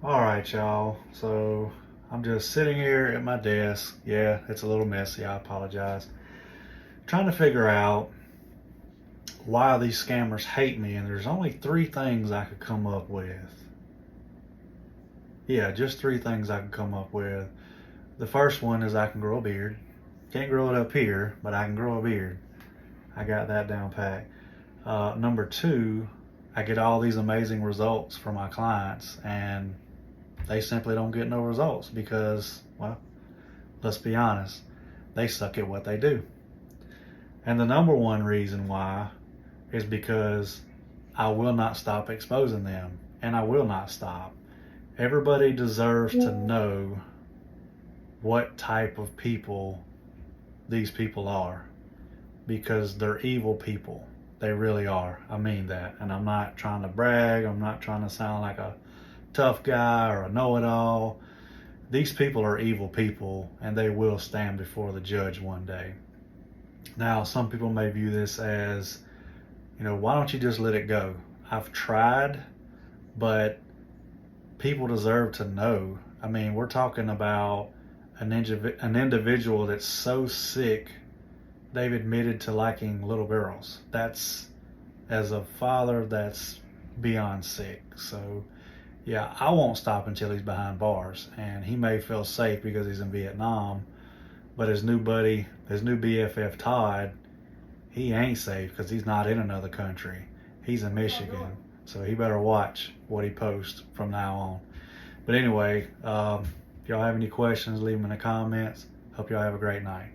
All right, y'all. So I'm just sitting here at my desk. Yeah, it's a little messy. I apologize. Trying to figure out why these scammers hate me, and there's only three things I could come up with. Yeah, just three things I can come up with. The first one is I can grow a beard. Can't grow it up here, but I can grow a beard. I got that down pat. Number two, I get all these amazing results for my clients, and they simply don't get no results because, well, let's be honest, they suck at what they do. And the number one reason why is because I will not stop exposing them, and I will not stop. Everybody deserves to know what type of people these people are because they're evil people. They really are. I mean that. And I'm not trying to brag. I'm not trying to sound like a tough guy or a know-it-all. These people are evil people, and they will stand before the judge one day. Now, some people may view this as, why don't you just let it go? I've tried, but people deserve to know. I mean, we're talking about an individual that's so sick, they've admitted to liking little girls. That's, as a father, that's beyond sick. So, yeah, I won't stop until he's behind bars. And he may feel safe because he's in Vietnam, but his new buddy, his new BFF Todd, he ain't safe because he's not in another country. He's in Michigan. So he better watch what he posts from now on. But anyway, if y'all have any questions, leave them in the comments. Hope y'all have a great night.